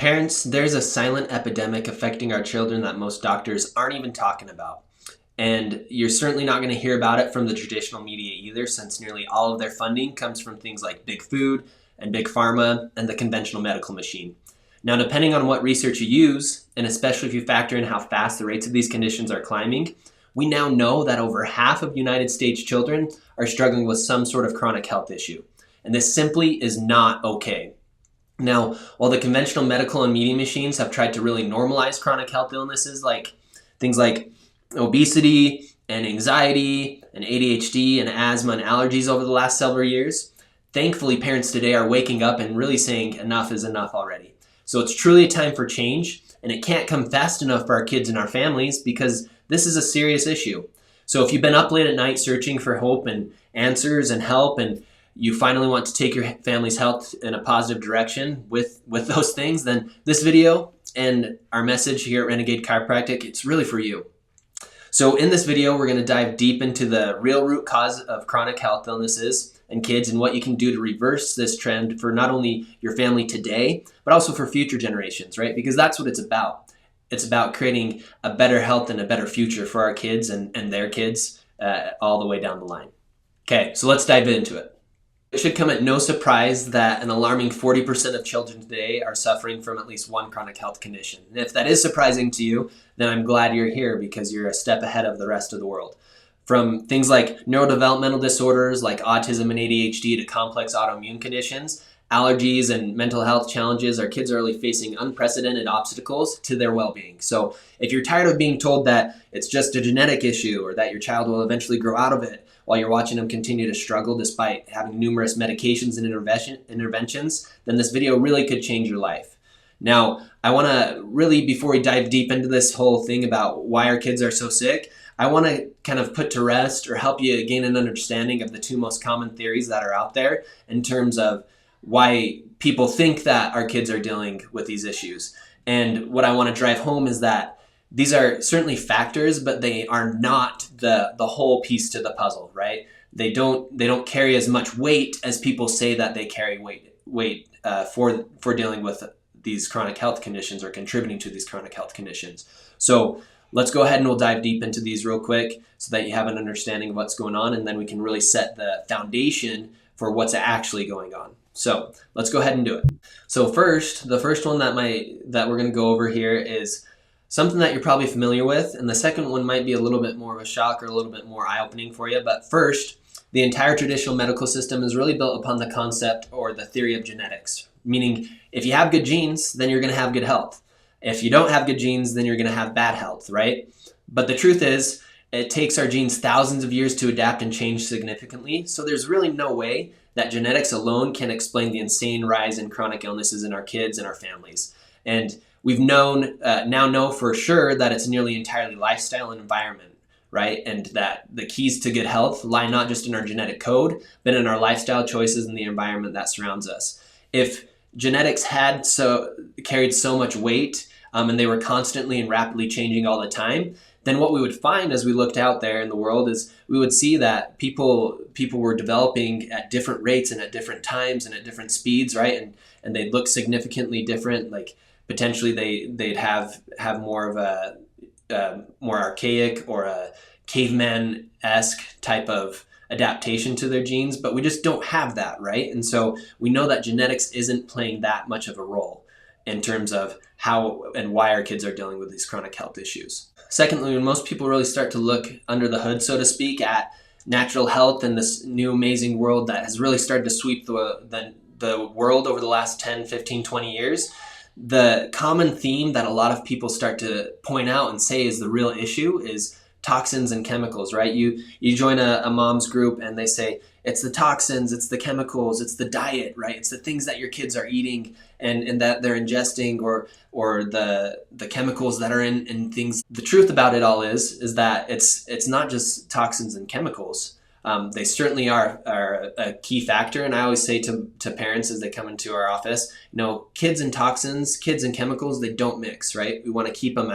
Parents, there's a silent epidemic affecting our children that most doctors aren't even talking about. And you're certainly not going to hear about it from the traditional media either, since nearly all of their funding comes from things like big food and big pharma and the conventional medical machine. Now, depending on what research you use, and especially if you factor in how fast the rates of these conditions are climbing, we now know that over half of United States children are struggling with some sort of chronic health issue. And this simply is not okay. Now, while the conventional medical and media machines have tried to really normalize chronic health illnesses like things like obesity and anxiety and ADHD and asthma and allergies over the last several years, thankfully parents today are waking up and really saying enough is enough already. So it's truly a time for change, and it can't come fast enough for our kids and our families because this is a serious issue. So if you've been up late at night searching for hope and answers and help, and you finally want to take your family's health in a positive direction with those things, then this video and our message here at Renegade Chiropractic, it's really for you. So in this video, we're going to dive deep into the real root cause of chronic health illnesses and kids and what you can do to reverse this trend for not only your family today, but also for future generations, right? Because that's what it's about. It's about creating a better health and a better future for our kids and their kids all the way down the line. Okay, so let's dive into it. It should come at no surprise that an alarming 40% of children today are suffering from at least one chronic health condition. And if that is surprising to you, then I'm glad you're here because you're a step ahead of the rest of the world. From things like neurodevelopmental disorders like autism and ADHD to complex autoimmune conditions, allergies and mental health challenges, our kids are really facing unprecedented obstacles to their well-being. So if you're tired of being told that it's just a genetic issue or that your child will eventually grow out of it while you're watching them continue to struggle despite having numerous medications and interventions, then this video really could change your life. Now, I want to really, before we dive deep into this whole thing about why our kids are so sick, I want to kind of put to rest or help you gain an understanding of the two most common theories that are out there in terms of why people think that our kids are dealing with these issues. And what I want to drive home is that these are certainly factors, but they are not the whole piece to the puzzle, right? They don't carry as much weight as people say that they carry weight for dealing with these chronic health conditions or contributing to these chronic health conditions. So let's go ahead and we'll dive deep into these real quick so that you have an understanding of what's going on, and then we can really set the foundation for what's actually going on. So let's go ahead and do it. So first, the first one that we're going to go over here is something that you're probably familiar with, and the second one might be a little bit more of a shock or a little bit more eye-opening for you. But first, the entire traditional medical system is really built upon the concept or the theory of genetics, meaning if you have good genes, then you're going to have good health. If you don't have good genes, then you're going to have bad health, right? But the truth is, it takes our genes thousands of years to adapt and change significantly, so there's really no way that genetics alone can explain the insane rise in chronic illnesses in our kids and our families. And we've now know for sure that it's nearly entirely lifestyle and environment, right? And that the keys to good health lie not just in our genetic code, but in our lifestyle choices and the environment that surrounds us. If genetics had carried so much weight and they were constantly and rapidly changing all the time, then what we would find as we looked out there in the world is we would see that people were developing at different rates and at different times and at different speeds, right? And they'd look significantly different. Like potentially they'd have more of a more archaic or a caveman-esque type of adaptation to their genes, but we just don't have that, right? And so we know that genetics isn't playing that much of a role in terms of how and why our kids are dealing with these chronic health issues. Secondly, when most people really start to look under the hood, so to speak, at natural health and this new amazing world that has really started to sweep the world over the last 10, 15, 20 years, the common theme that a lot of people start to point out and say is the real issue is toxins and chemicals, right? You join a mom's group and they say, it's the toxins, it's the chemicals, it's the diet, right? It's the things that your kids are eating and that they're ingesting or the chemicals that are in things. The truth about it all is that it's not just toxins and chemicals. They certainly are a key factor. And I always say to parents as they come into our office, kids and toxins, kids and chemicals, they don't mix, right? We want to keep them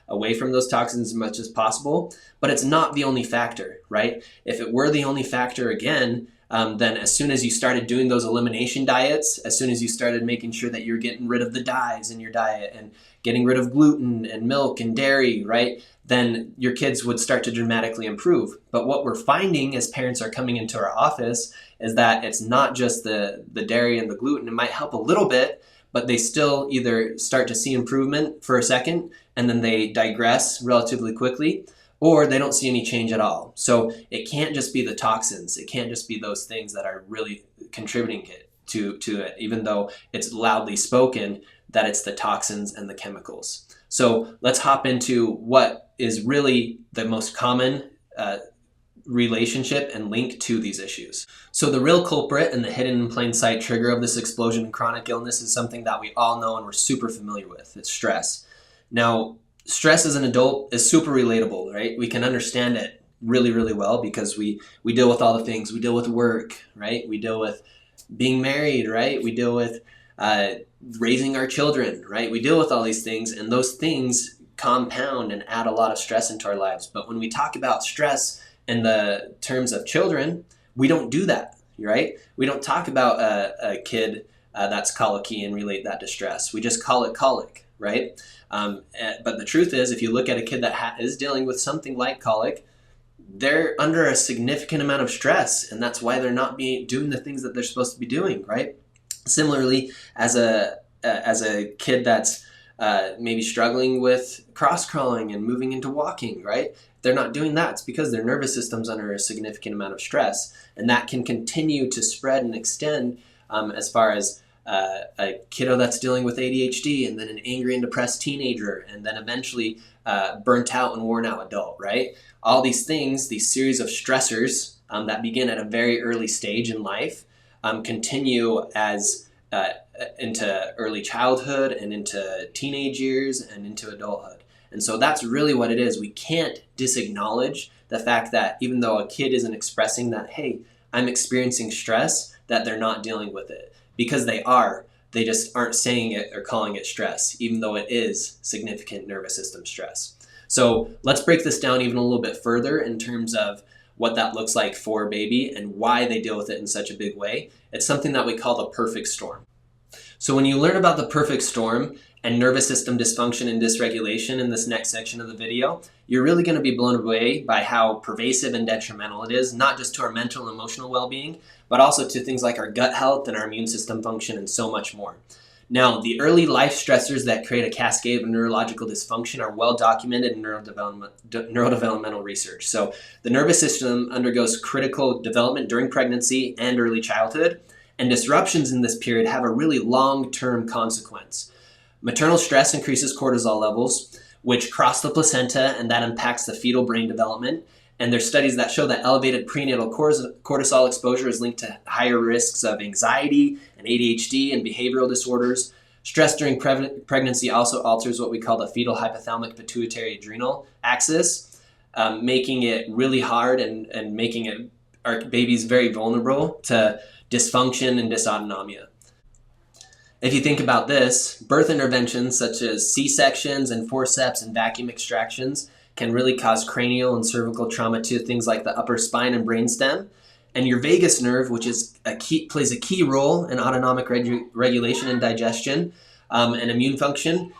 away from those toxins as much as possible, but it's not the only factor, right? If it were the only factor, again, then as soon as you started doing those elimination diets, as soon as you started making sure that you're getting rid of the dyes in your diet and getting rid of gluten and milk and dairy, right, then your kids would start to dramatically improve. But what we're finding as parents are coming into our office is that it's not just the dairy and the gluten. It might help a little bit, but they still either start to see improvement for a second and then they digress relatively quickly, or they don't see any change at all. So it can't just be the toxins. It can't just be those things that are really contributing to it, even though it's loudly spoken that it's the toxins and the chemicals. So let's hop into what is really the most common relationship and link to these issues. So the real culprit and the hidden in plain sight trigger of this explosion in chronic illness is something that we all know and we're super familiar with. It's stress. Now, stress as an adult is super relatable, right? We can understand it really, really well because we deal with all the things. We deal with work, right? We deal with being married, right? We deal with raising our children, right? We deal with all these things, and those things compound and add a lot of stress into our lives. But when we talk about stress in the terms of children, we don't do that, right? We don't talk about a kid that's colicky and relate that to stress. We just call it colic, right? But the truth is, if you look at a kid that is dealing with something like colic, they're under a significant amount of stress, and that's why they're not doing the things that they're supposed to be doing, right? Similarly, as a kid that's maybe struggling with cross-crawling and moving into walking, right? They're not doing that. It's because their nervous system's under a significant amount of stress, and that can continue to spread and extend as far as a kiddo that's dealing with ADHD, and then an angry and depressed teenager, and then eventually burnt out and worn out adult, right? All these things, these series of stressors that begin at a very early stage in life, continue as into early childhood and into teenage years and into adulthood. And so that's really what it is. We can't disacknowledge the fact that even though a kid isn't expressing that, hey, I'm experiencing stress, that they're not dealing with it. Because they are. They just aren't saying it or calling it stress, even though it is significant nervous system stress. So let's break this down even a little bit further in terms of what that looks like for a baby and why they deal with it in such a big way. It's something that we call the perfect storm. So when you learn about the perfect storm and nervous system dysfunction and dysregulation in this next section of the video, you're really going to be blown away by how pervasive and detrimental it is, not just to our mental and emotional well-being, but also to things like our gut health and our immune system function and so much more. Now, the early life stressors that create a cascade of neurological dysfunction are well documented in neurodevelopmental research. So the nervous system undergoes critical development during pregnancy and early childhood, and disruptions in this period have a really long-term consequence. Maternal stress increases cortisol levels, which cross the placenta, and that impacts the fetal brain development. And there's studies that show that elevated prenatal cortisol exposure is linked to higher risks of anxiety and ADHD and behavioral disorders. Stress during pregnancy also alters what we call the fetal hypothalamic pituitary adrenal axis, making it really hard and making our babies very vulnerable to dysfunction and dysautonomia. If you think about this, birth interventions such as C-sections and forceps and vacuum extractions can really cause cranial and cervical trauma to things like the upper spine and brainstem. And your vagus nerve, which is plays a key role in autonomic regulation and digestion and immune function,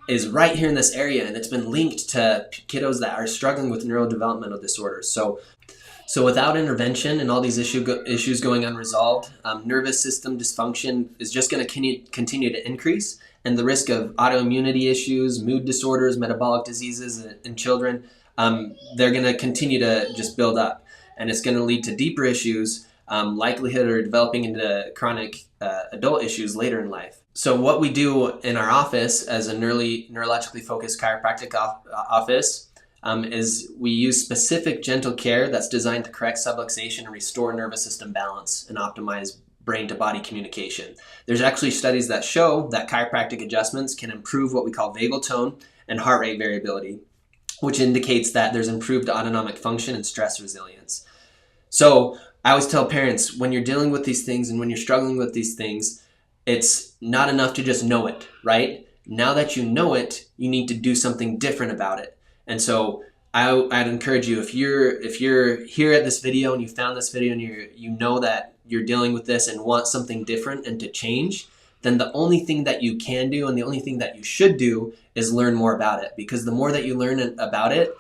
is right here in this area, and it's been linked to kiddos that are struggling with neurodevelopmental disorders. So without intervention and all these issues going unresolved, nervous system dysfunction is just going to continue to increase, and the risk of autoimmunity issues, mood disorders, metabolic diseases in children, they're going to continue to just build up, and it's going to lead to deeper issues, likelihood of developing into chronic adult issues later in life. So what we do in our office as a neurologically focused chiropractic office is we use specific gentle care that's designed to correct subluxation and restore nervous system balance and optimize brain to body communication. There's actually studies that show that chiropractic adjustments can improve what we call vagal tone and heart rate variability, which indicates that there's improved autonomic function and stress resilience. So I always tell parents, when you're dealing with these things and when you're struggling with these things, it's not enough to just know it, right? Now that you know it, you need to do something different about it. And so I'd encourage you, if you're here at this video and you found this video and you know that you're dealing with this and want something different and to change, then the only thing that you can do and the only thing that you should do is learn more about it. Because the more that you learn about it,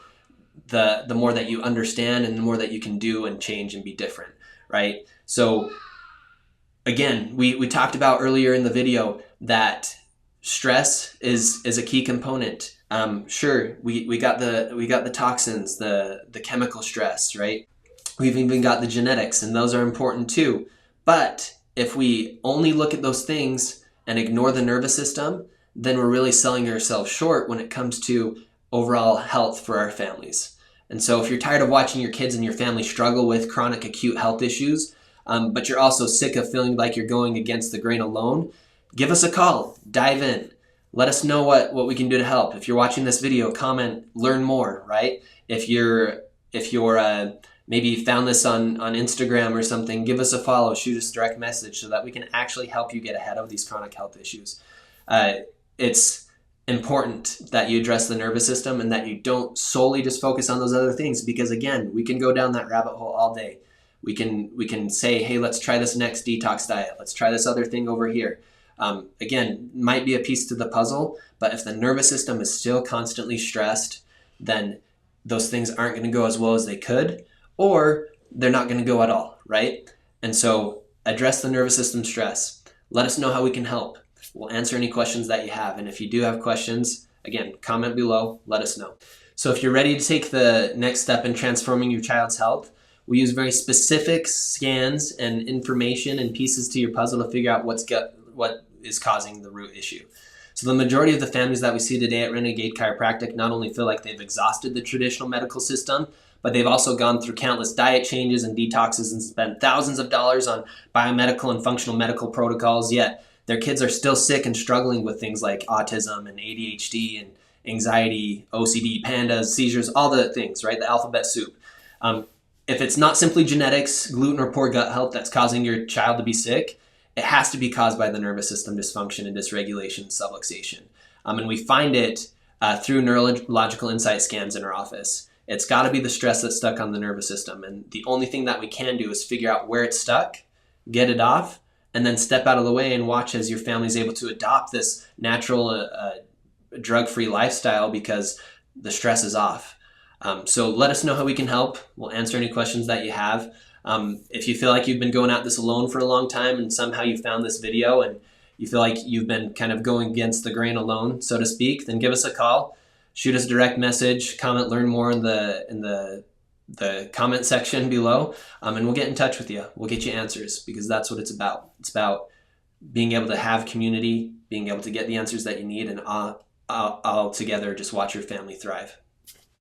the more that you understand and the more that you can do and change and be different, right? So again, we talked about earlier in the video that stress is a key component. Sure, we got the toxins, the chemical stress, right? We've even got the genetics, and those are important too. But if we only look at those things and ignore the nervous system, then we're really selling ourselves short when it comes to overall health for our families. And so if you're tired of watching your kids and your family struggle with chronic acute health issues, but you're also sick of feeling like you're going against the grain alone, give us a call, dive in. Let us know what we can do to help. If you're watching this video, comment, learn more, right? If you're maybe you found this on Instagram or something, give us a follow, shoot us a direct message so that we can actually help you get ahead of these chronic health issues. It's important that you address the nervous system and that you don't solely just focus on those other things, because again, we can go down that rabbit hole all day. We can say, hey, let's try this next detox diet. Let's try this other thing over here. Again, might be a piece to the puzzle, but if the nervous system is still constantly stressed, then those things aren't going to go as well as they could, or they're not going to go at all, right? And so address the nervous system stress. Let us know how we can help. We'll answer any questions that you have. And if you do have questions, again, comment below, let us know. So if you're ready to take the next step in transforming your child's health, we use very specific scans and information and pieces to your puzzle to figure out what is causing the root issue. So the majority of the families that we see today at Renegade Chiropractic not only feel like they've exhausted the traditional medical system, but they've also gone through countless diet changes and detoxes and spent thousands of dollars on biomedical and functional medical protocols, yet their kids are still sick and struggling with things like autism and ADHD and anxiety, OCD, pandas, seizures, all the things, right? The alphabet soup. If it's not simply genetics, gluten, or poor gut health that's causing your child to be sick, it has to be caused by the nervous system dysfunction and dysregulation, subluxation. And we find it through neurological insight scans in our office. It's got to be the stress that's stuck on the nervous system. And the only thing that we can do is figure out where it's stuck, get it off, and then step out of the way and watch as your family is able to adopt this natural drug-free lifestyle because the stress is off. So let us know how we can help. We'll answer any questions that you have. If you feel like you've been going at this alone for a long time and somehow you found this video and you feel like you've been kind of going against the grain alone, so to speak, then give us a call, shoot us a direct message, comment, learn more in the comment section below, and we'll get in touch with you. We'll get you answers, because that's what it's about. It's about being able to have community, being able to get the answers that you need, and all together just watch your family thrive.